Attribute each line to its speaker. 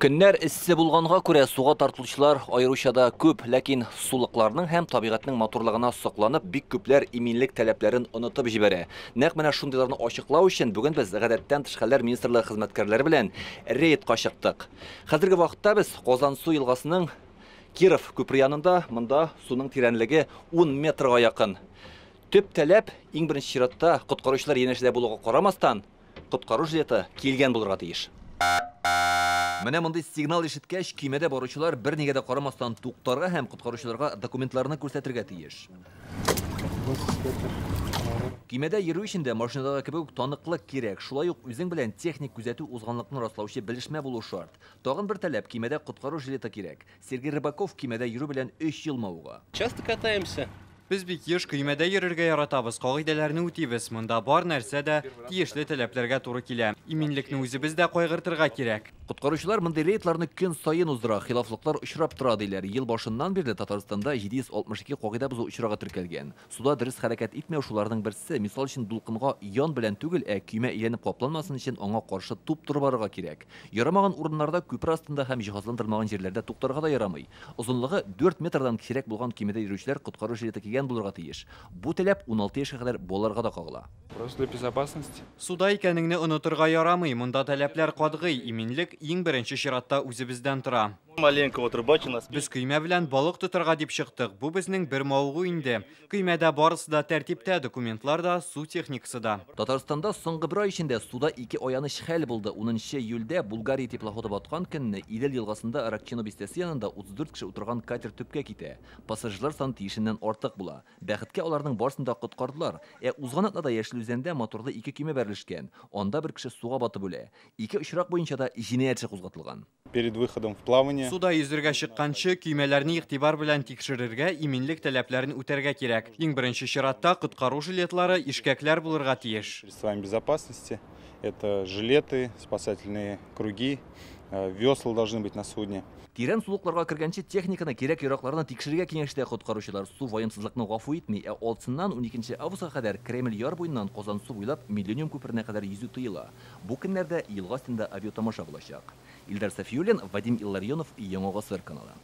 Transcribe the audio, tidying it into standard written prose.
Speaker 1: Көннәр иссе булганга күрә суга тартылучылар аеручада күп, ләкин сулыкларның һәм табигатьнең матурлыгына сокланып, бик күпләр иминлек таләпләрен онытып җибәрә. Нәкъ менә шундыйларны ачыклау өчен бүген без гадәттән тыш хәлләр министрлыгы хезмәткәрләре белән рейдка чыктык. Хәзерге вакытта без Казансу елгасының Киров күпер янында, монда суның тирәнлеге 10 метрга якын. Төп таләп иң беренче чиратта коткаручылар янәшәдә булуга карамастан, коткару җилеты килгән булырга тиеш. Менә мондый сигнал ишеткәч, көймәдә баручылар бер нигә дә карамастан туктарга һәм коткаручыларга документларны күрсәтергә тиеш. Көймәдә йөрү өчен дә машинадагы кебек таныклык кирәк. Шулай ук үзең белән техник күзәтү узганлыкны раслаучы белешмә булу шарт. Тагын бер таләп көймәдә коткару җилеты кирәк. Сергей Рыбаков көймәдә йөрү белән 3 ел мавыга.
Speaker 2: Часто катаемся.
Speaker 3: Biz бик еш көймәдә йөрергә яратабыз, кагыйдәләрне үтибез. Монда бар нәрсә дә тиешле таләпләргә туры килә. Иминлекне үзебез дә кайгыртырга кирәк.
Speaker 1: Коткаручылар мондый рейдларны көн сайын уздыра, хилафлыклар очрап тора диләр. Ел башыннан бирле Татарстанда 762 кагыйдә бозу очрагы теркәлгән. Суда дөрес хәрәкәт итмәү шуларның берсе. Мисал өчен дулкынга ян белән түгел, көймә әйләнеп капланмасын өчен аңа каршы туп туры барырга кирәк. Ярамаган урыннарда күпер астында һәм җиһазландырылмаган җирләрдә туктарга да ярамый. Озынлыгы 4 метрдан кирәк булган көймәдә йөрүчеләр коткару җилеты кигән булырга тиеш. Бу таләп 16 яшькә кадәр балаларга да кагыла.
Speaker 4: Просто для безопасности.
Speaker 3: Суда икәнеңне онытырга ярамый. Монда таләпләр катгый. Иминлек иң беренче чиратта үзебездән тора.
Speaker 2: Маленько вот рыбачим нас.
Speaker 3: Без көймә белән балык тотырга дип чыктык. Бу безнең бер мавыгы инде. Көймәдә барысы да тәртиптә, документлар да, су техникасы да.
Speaker 1: Татарстанда соңгы бер ай эчендә суда 2 аяныч хәл булды. 10 июльдә Булгария теплоходы баткан көнне Идел елгасында Ракчино бистәсе янында 34 кеше утырган катер төпкә китә. Пассажирлар саны тиешеннән артык була. Бәхеткә аларның барысын да коткардылар. Узган атнада Яшел үзәндә моторлы 2 көймә бәрелешкән. Анда бер кеше суга батып үлә. 2 очрак буенча да җинаять эше кузгатылган.
Speaker 4: Перед выходом в плавание.
Speaker 3: Суда йөзәргә чыкканчы көймәләрне игътибар белән тикшерергә, иминлек таләпләрен үтәргә кирәк. Иң беренче чиратта коткару жилетлары ишкәкләр булырга тиеш.
Speaker 4: Средствами безопасности. Это жилеты, спасательные круги, весла должны быть на судне.
Speaker 1: Тирән сулыкларга кергәнче техниканы кирәк яракларны тикшерергә киңәштә коткаручылар. Су ваемсызлыкны гафу итми, алтыннан 12 августка кадәр Кремль яр буеннан Казансу буйлап Миллениум күперенә кадәр йөзү тыела. Бу көннәрдә елга астында авиатамаша булачак. Илдар Сафиуллин, Вадим Илларионов, Яңа Гасыр каналы.